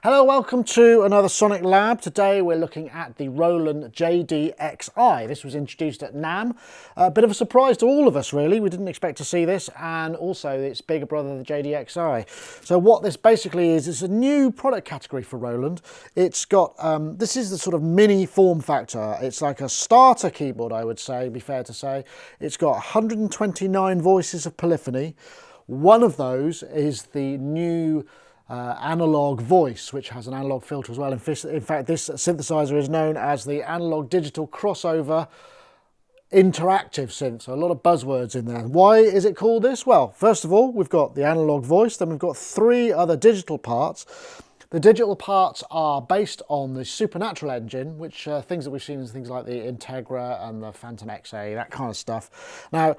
Hello, welcome to another Sonic Lab. Today we're looking at the Roland JDXi. This was introduced at NAMM. A bit of a surprise to all of us really. We didn't expect to see this, and also its bigger brother, the JDXi. So what this basically is, it's a new product category for Roland. It's got, this is the sort of mini form factor. It's like a starter keyboard, I would say, be fair to say. It's got 129 voices of polyphony. One of those is the new analog voice, which has an analog filter as well. In fact, this synthesizer is known as the analog digital crossover interactive synth. So a lot of buzzwords in there. Why is it called this? Well, first of all, we've got the analog voice, then we've got three other digital parts. The digital parts are based on the Supernatural engine, which things that we've seen in things like the Integra and the Phantom XA, that kind of stuff. Now,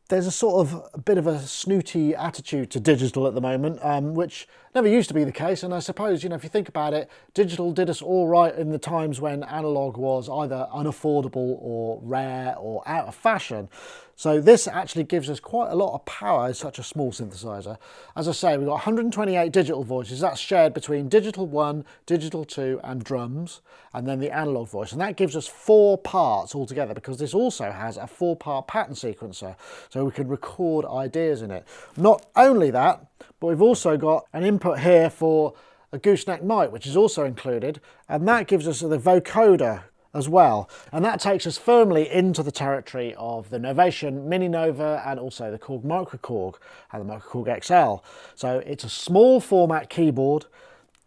there's a sort of a bit of a snooty attitude to digital at the moment, which never used to be the case. And I suppose, you know, if you think about it, digital did us all right in the times when analog was either unaffordable or rare or out of fashion. So this actually gives us quite a lot of power as such a small synthesizer. As I say, we've got 128 digital voices. That's shared between digital 1, digital 2 and drums, and then the analog voice. And that gives us 4 parts altogether, because this also has a 4-part pattern sequencer, so we can record ideas in it. Not only that, but we've also got an input here for a gooseneck mic, which is also included, and that gives us the vocoder as well, and that takes us firmly into the territory of the Novation Mini Nova and also the Korg Microkorg and the Microkorg XL. So it's a small format keyboard,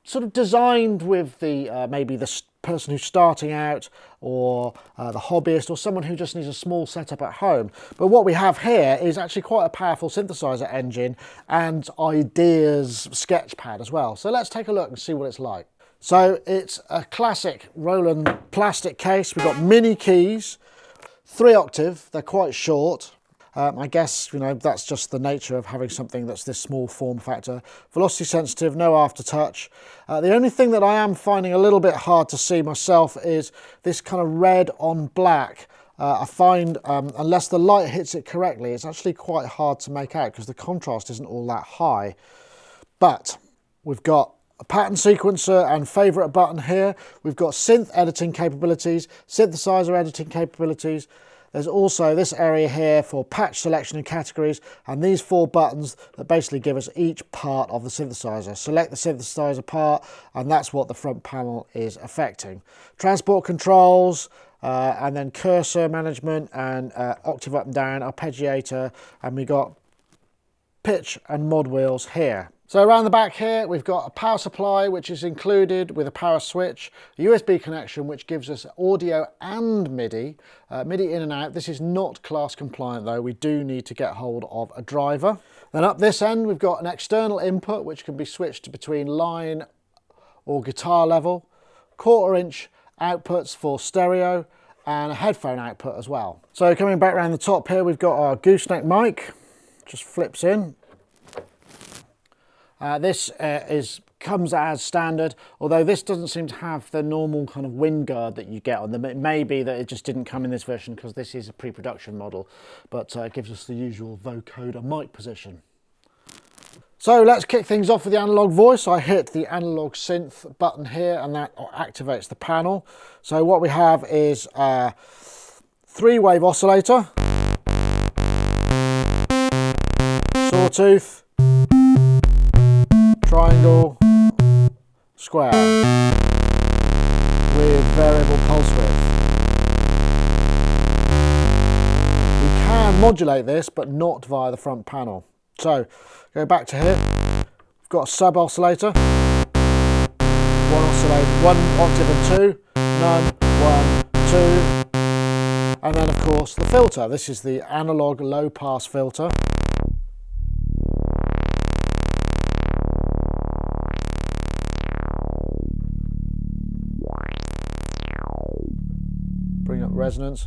sort of designed with the maybe the person who's starting out, or the hobbyist, or someone who just needs a small setup at home. But what we have here is actually quite a powerful synthesizer engine and ideas sketchpad as well. So let's take a look and see what it's like. So it's a classic Roland plastic case. We've got mini keys, 3-octave, they're quite short. I guess, you know, that's just the nature of having something that's this small form factor. Velocity sensitive, no aftertouch. The only thing that I am finding a little bit hard to see myself is this kind of red on black. I find, unless the light hits it correctly, it's actually quite hard to make out because the contrast isn't all that high. But we've got a pattern sequencer and favourite button here. We've got synth editing capabilities, synthesizer editing capabilities. There's also this area here for patch selection and categories, and these 4 buttons that basically give us each part of the synthesizer. Select the synthesizer part, and that's what the front panel is affecting. Transport controls, and then cursor management, and octave up and down, arpeggiator, and we got pitch and mod wheels here. So around the back here, we've got a power supply, which is included with a power switch, a USB connection, which gives us audio and MIDI, MIDI in and out. This is not class compliant though. We do need to get hold of a driver. Then up this end, we've got an external input, which can be switched between line or guitar level, 1/4-inch outputs for stereo, and a headphone output as well. So coming back around the top here, we've got our gooseneck mic, just flips in. This comes as standard, although this doesn't seem to have the normal kind of wind guard that you get on them. It may be that it just didn't come in this version because this is a pre-production model, but it gives us the usual vocoder mic position. So let's kick things off with the analog voice. I hit the analog synth button here and that activates the panel. So what we have is a 3-wave oscillator, sawtooth, triangle, square with variable pulse width. We can modulate this, but not via the front panel. So go back to here. We've got a sub oscillator, 1 octave and 2, none, 1, 2, and then of course the filter. This is the analog low pass filter. Bring up resonance.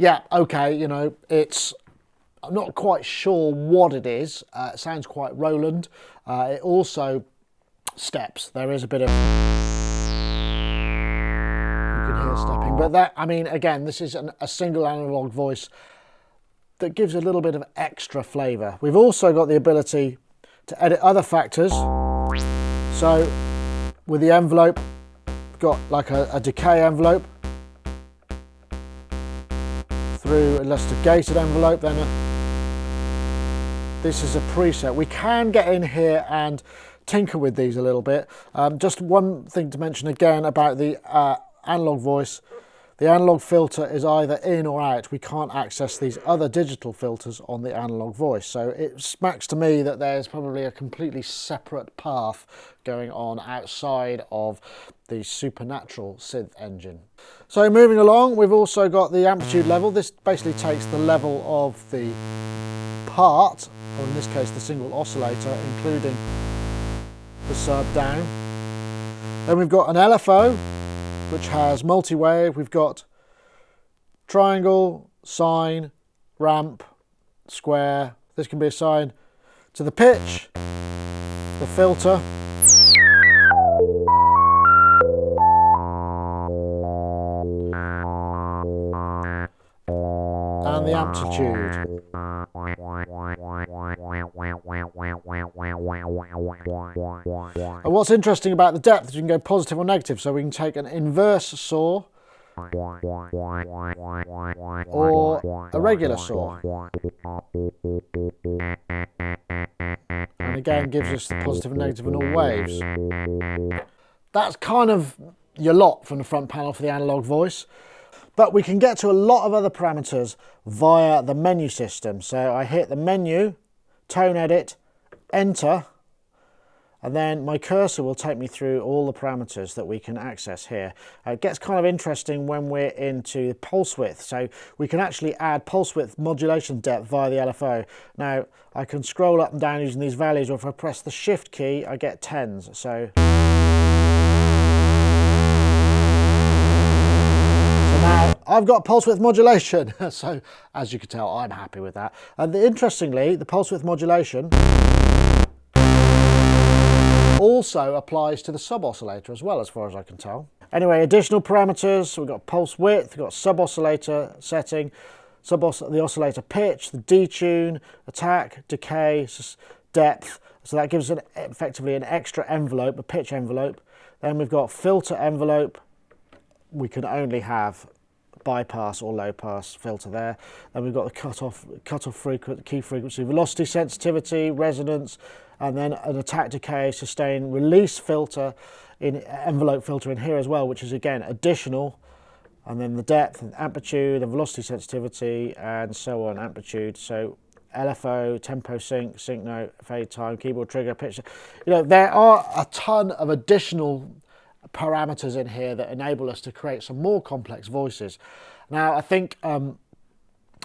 Yeah, okay, you know, I'm not quite sure what it is. It sounds quite Roland. It also steps. There is a bit of, you can hear stepping, but that, I mean, again, this is a single analog voice that gives a little bit of extra flavour. We've also got the ability to edit other factors. So with the envelope, we've got like a decay envelope, through a less gated envelope, then this is a preset. We can get in here and tinker with these a little bit. Just one thing to mention again about the analog voice. The analog filter is either in or out. We can't access these other digital filters on the analog voice. So it smacks to me that there's probably a completely separate path going on outside of the supernatural synth engine. So moving along, we've also got the amplitude level. This basically takes the level of the part, or in this case the single oscillator, including the sub down. Then we've got an LFO, which has multi-wave. We've got triangle, sine, ramp, square. This can be assigned to the pitch, the filter, and the amplitude. And what's interesting about the depth is you can go positive or negative, so we can take an inverse saw or a regular saw. And again gives us the positive and negative in all waves. That's kind of your lot from the front panel for the analog voice. But we can get to a lot of other parameters via the menu system. So I hit the menu, tone edit, enter, and then my cursor will take me through all the parameters that we can access here. It gets kind of interesting when we're into the pulse width. So we can actually add pulse width modulation depth via the LFO. Now I can scroll up and down using these values, or if I press the shift key, I get tens. So now I've got pulse width modulation, so as you can tell, I'm happy with that. And interestingly, the pulse width modulation also applies to the sub oscillator as well, as far as I can tell. Anyway, additional parameters. So we've got pulse width, we've got sub oscillator setting, the oscillator pitch, the detune, attack, decay, depth. So that gives us effectively an extra envelope, a pitch envelope. Then we've got filter envelope. We can only have bypass or low pass filter there. Then we've got the cutoff key frequency, velocity sensitivity, resonance, and then an attack, decay, sustain, release filter, envelope filter in here as well, which is again additional. And then the depth and amplitude and velocity sensitivity and so on, amplitude. So LFO, tempo sync, sync note, fade time, keyboard trigger, pitch. You know, there are a ton of additional parameters in here that enable us to create some more complex voices. Now I think I'm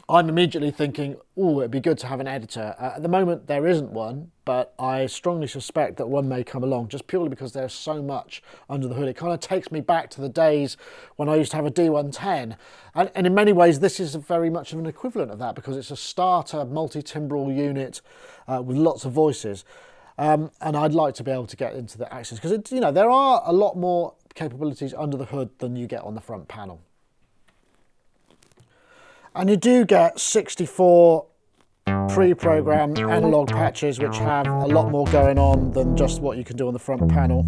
immediately thinking, oh, it'd be good to have an editor. At the moment there isn't one, but I strongly suspect that one may come along, just purely because there's so much under the hood. It kind of takes me back to the days when I used to have a D110, and in many ways this is very much of an equivalent of that, because it's a starter multi-timbral unit with lots of voices. And I'd like to be able to get into the access, because you know, there are a lot more capabilities under the hood than you get on the front panel. And you do get 64 pre-programmed analog patches, which have a lot more going on than just what you can do on the front panel.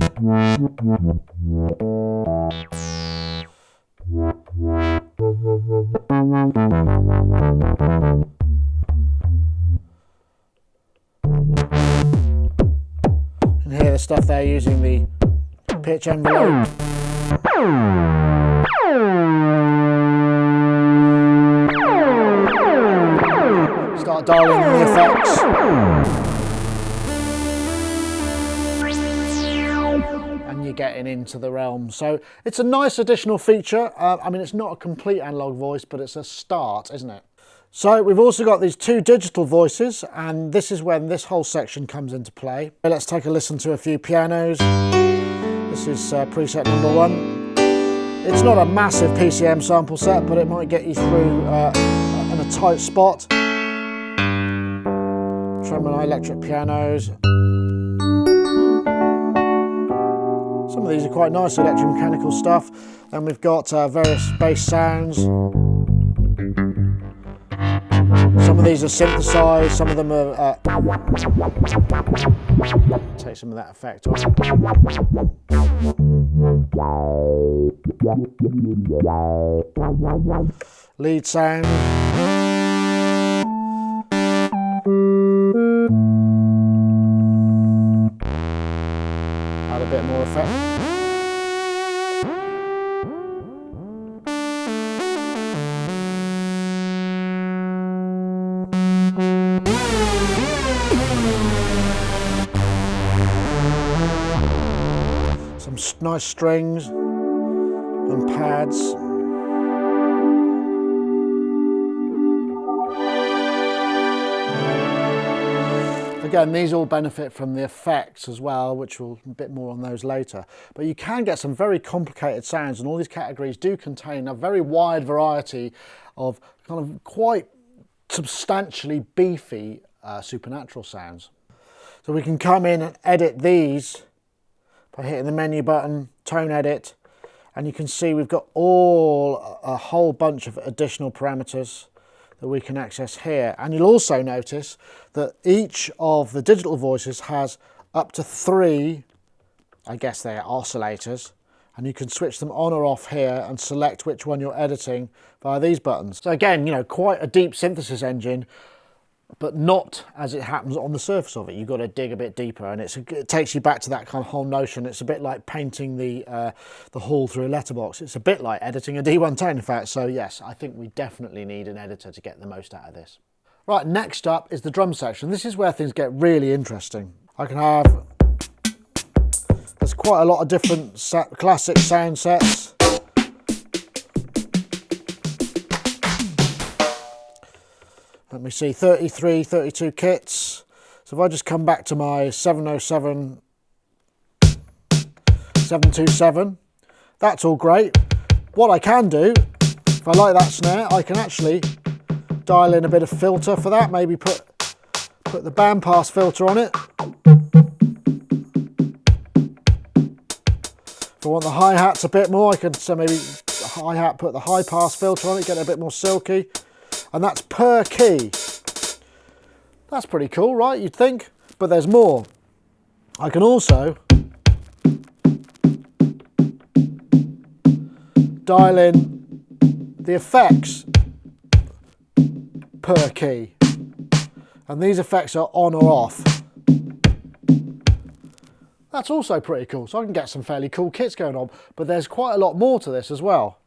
And here the stuff they're using the pitch envelope. Start dialing in the effects. And you're getting into the realm. So it's a nice additional feature. I mean, it's not a complete analog voice, but it's a start, isn't it? So we've also got these two digital voices, and this is when this whole section comes into play. Let's take a listen to a few pianos. This is preset number 1. It's not a massive PCM sample set, but it might get you through in a tight spot. Tremolo electric pianos. Some of these are quite nice electromechanical stuff. Then we've got various bass sounds. Some of these are synthesized, some of them are... take some of that effect off. Lead sound. Add a bit more effect. Some nice strings and pads. Again, these all benefit from the effects as well, which we'll a bit more on those later. But you can get some very complicated sounds, and all these categories do contain a very wide variety of kind of quite substantially beefy supernatural sounds. So we can come in and edit these by hitting the menu button, tone edit, and you can see we've got a whole bunch of additional parameters that we can access here. And you'll also notice that each of the digital voices has up to 3, I guess they're oscillators, and you can switch them on or off here and select which one you're editing via these buttons. So again, you know, quite a deep synthesis engine, but not as it happens on the surface of it. You've got to dig a bit deeper, and it takes you back to that kind of whole notion. It's a bit like painting the hall through a letterbox. It's a bit like editing a D110, in fact. So yes, I think we definitely need an editor to get the most out of this. Right, next up is the drum section. This is where things get really interesting. There's quite a lot of different classic sound sets. Let me see, 33, 32 kits. So if I just come back to my 707, 727, that's all great. What I can do, if I like that snare, I can actually dial in a bit of filter for that, maybe put the bandpass filter on it. If I want the hi-hats a bit more, I can maybe hi-hat, put the high pass filter on it, get it a bit more silky. And that's per key. That's pretty cool, right, you'd think? But there's more. I can also dial in the effects per key. And these effects are on or off. That's also pretty cool. So I can get some fairly cool kits going on, but there's quite a lot more to this as well.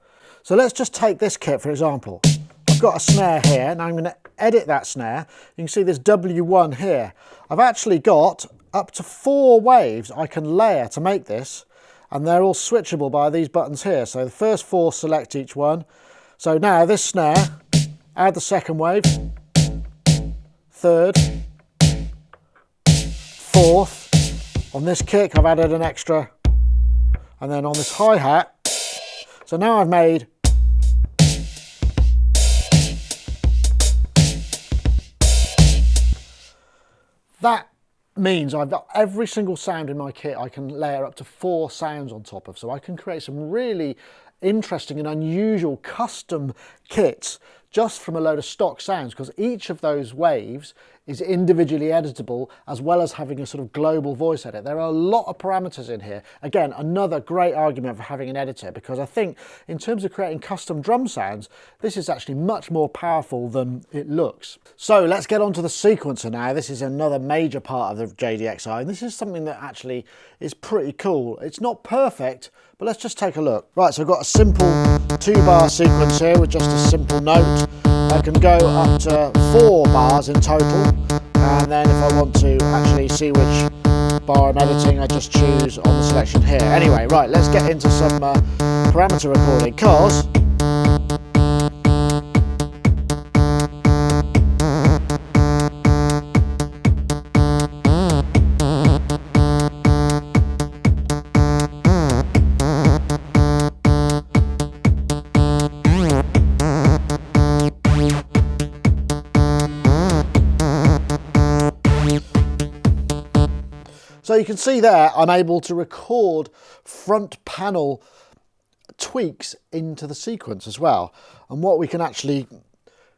So let's just take this kit, for example. I've got a snare here, and I'm going to edit that snare. You can see this W1 here. I've actually got up to 4 waves I can layer to make this, and they're all switchable by these buttons here. So the first 4 select each one. So now this snare, add the second wave, third, fourth. On this kick I've added an extra, and then on this hi-hat. So now I've made that means I've got every single sound in my kit I can layer up to 4 sounds on top of. So I can create some really interesting and unusual custom kits just from a load of stock sounds, because each of those waves is individually editable, as well as having a sort of global voice edit. There are a lot of parameters in here. Again, another great argument for having an editor, because I think in terms of creating custom drum sounds, this is actually much more powerful than it looks. So let's get on to the sequencer now. This is another major part of the JDXI, and this is something that actually is pretty cool. It's not perfect, but let's just take a look. Right, so I've got a simple 2-bar sequence here with just a simple note. I can go up to 4 bars in total, and then if I want to actually see which bar I'm editing, I just choose on the selection here. Anyway, right, let's get into some parameter recording, because So you can see there, I'm able to record front panel tweaks into the sequence as well. And what we can actually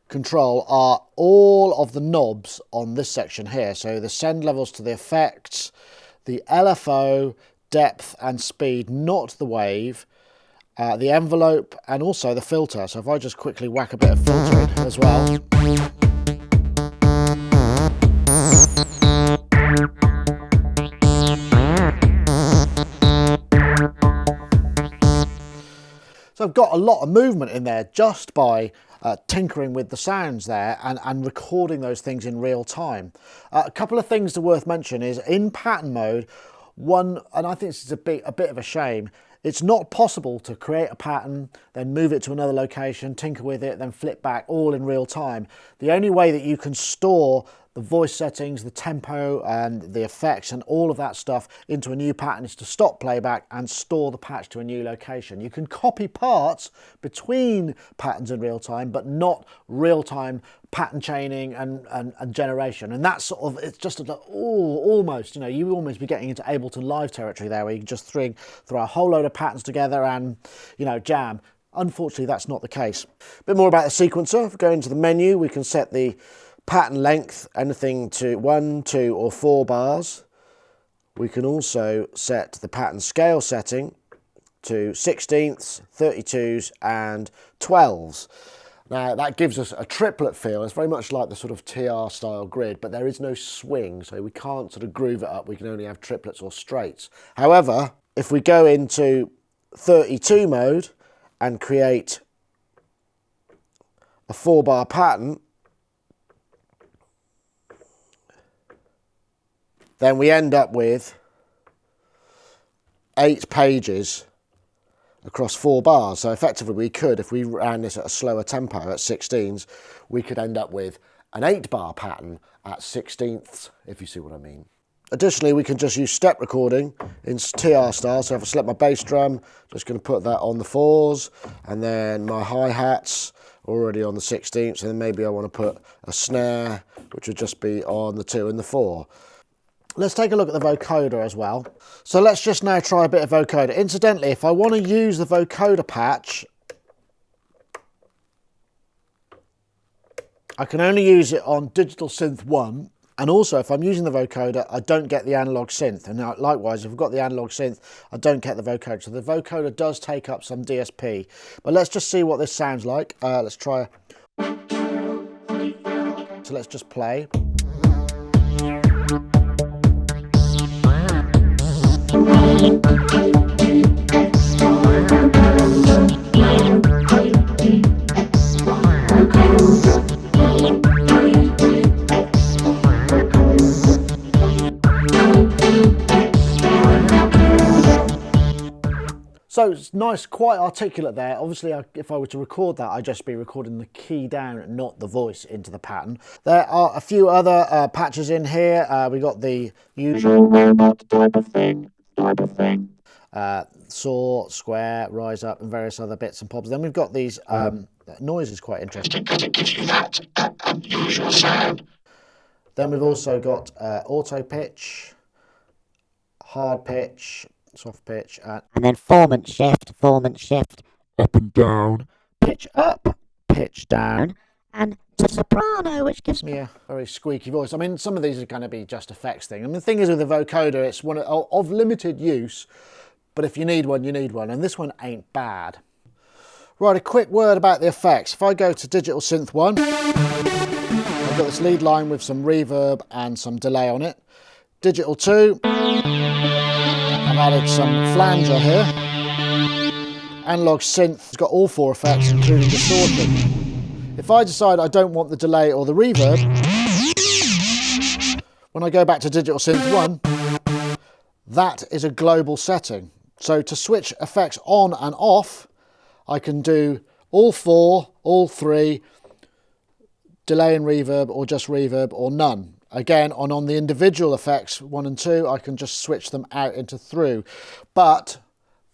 control are all of the knobs on this section here. So the send levels to the effects, the LFO, depth and speed, not the wave, the envelope, and also the filter. So if I just quickly whack a bit of filtering as well. So I've got a lot of movement in there just by tinkering with the sounds there and recording those things in real time. A couple of things that are worth mentioning is in pattern mode, and I think this is a bit of a shame, it's not possible to create a pattern, then move it to another location, tinker with it, then flip back all in real time. The only way that you can store the voice settings, the tempo and the effects and all of that stuff into a new pattern is to stop playback and store the patch to a new location. You can copy parts between patterns in real time, but not real time pattern chaining and generation. And that's sort of, it's just almost, you know, you almost be getting into Ableton Live territory there, where you can just throw a whole load of patterns together and, you know, jam. Unfortunately, that's not the case. A bit more about the sequencer. If we go into the menu, we can set the pattern length, anything to 1, 2 or 4 bars. We can also set the pattern scale setting to 16ths, 32s and 12s. Now that gives us a triplet feel. It's very much like the sort of TR style grid, but there is no swing, so we can't sort of groove it up. We can only have triplets or straights. However, if we go into 32 mode and create a 4-bar pattern, then we end up with 8 pages across 4 bars. So effectively we could, if we ran this at a slower tempo at 16s, we could end up with an 8-bar pattern at 16ths, if you see what I mean. Additionally, we can just use step recording in TR style. So if I select my bass drum, just going to put that on the 4s, and then my hi-hats already on the 16ths, and then maybe I want to put a snare, which would just be on the 2 and the 4. Let's take a look at the vocoder as well. So let's just now try a bit of vocoder. Incidentally, if I want to use the vocoder patch, I can only use it on Digital Synth 1. And also, if I'm using the vocoder, I don't get the analog synth. And now, likewise, if I've got the analog synth, I don't get the vocoder. So the vocoder does take up some DSP. But let's just see what this sounds like. Let's try. So let's just play. So it's nice, quite articulate there. Obviously, if I were to record that, I'd just be recording the key down, not the voice into the pattern. There are a few other patches in here. We got the usual robot type of thing. Saw, square, rise up, and various other bits and bobs. Then we've got these noises, quite interesting, because it gives you that unusual sound. Then we've also got auto pitch, hard pitch, soft pitch, and then formant shift, up and down, pitch up, pitch down, and to soprano, which gives me a very squeaky voice. I mean, some of these are going to be just effects thing. I mean, the thing is with the vocoder, it's one of limited use, but if you need one, you need one, and this one ain't bad. Right, a quick word about the effects. If I go to Digital Synth 1, I've got this lead line with some reverb and some delay on it. Digital 2, I've added some flanger here. Analog synth has got all 4 effects, including distortion. If I decide I don't want the delay or the reverb, when I go back to Digital Synth 1, that is a global setting. So to switch effects on and off, I can do all 4, all 3, delay and reverb, or just reverb, or none. Again, on the individual effects 1 and 2, I can just switch them out into through. But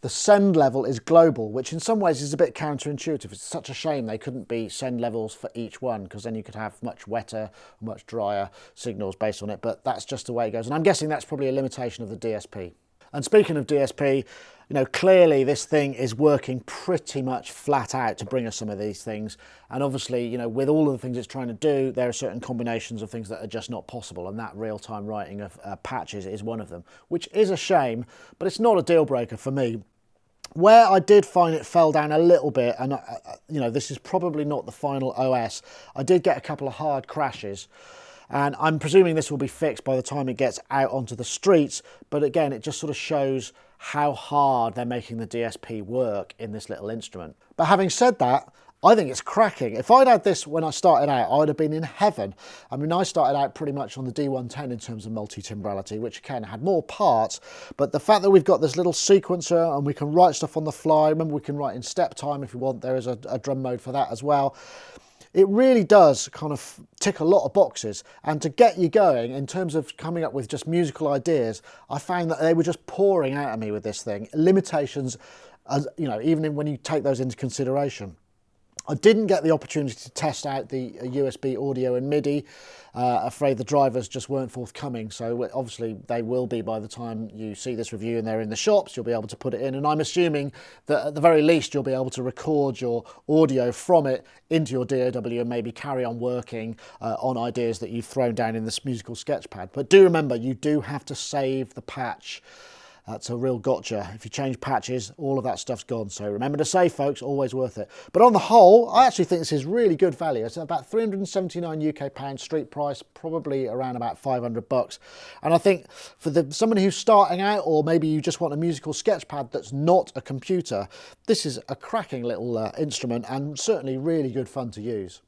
the send level is global, which in some ways is a bit counterintuitive. It's such a shame they couldn't be send levels for each one, because then you could have much wetter, much drier signals based on it, but that's just the way it goes. And I'm guessing that's probably a limitation of the DSP. And speaking of DSP, you know, clearly this thing is working pretty much flat out to bring us some of these things. And obviously, you know, with all of the things it's trying to do, there are certain combinations of things that are just not possible. And that real-time writing of patches is one of them, which is a shame, but it's not a deal breaker for me. Where I did find it fell down a little bit, and you know, this is probably not the final OS, I did get a couple of hard crashes. And I'm presuming this will be fixed by the time it gets out onto the streets. But again, it just sort of shows how hard they're making the DSP work in this little instrument. But having said that, I think it's cracking. If I'd had this when I started out, I'd have been in heaven. I mean, I started out pretty much on the D110 in terms of multi-timbrality, which again had more parts. But the fact that we've got this little sequencer and we can write stuff on the fly, remember we can write in step time if you want, there is a drum mode for that as well. It really does kind of tick a lot of boxes, and to get you going in terms of coming up with just musical ideas, I found that they were just pouring out at me with this thing. Limitations, as you know, even when you take those into consideration. I didn't get the opportunity to test out the USB audio and MIDI. Afraid the drivers just weren't forthcoming, so obviously they will be by the time you see this review and they're in the shops. You'll be able to put it in, and I'm assuming that at the very least you'll be able to record your audio from it into your DAW and maybe carry on working on ideas that you've thrown down in this musical sketchpad. But do remember, you do have to save the patch. That's a real gotcha. If you change patches, all of that stuff's gone. So remember to save, folks, always worth it. But on the whole, I actually think this is really good value. It's about 379 UK pounds, street price, probably around about 500 bucks. And I think for someone who's starting out, or maybe you just want a musical sketchpad that's not a computer, this is a cracking little instrument and certainly really good fun to use.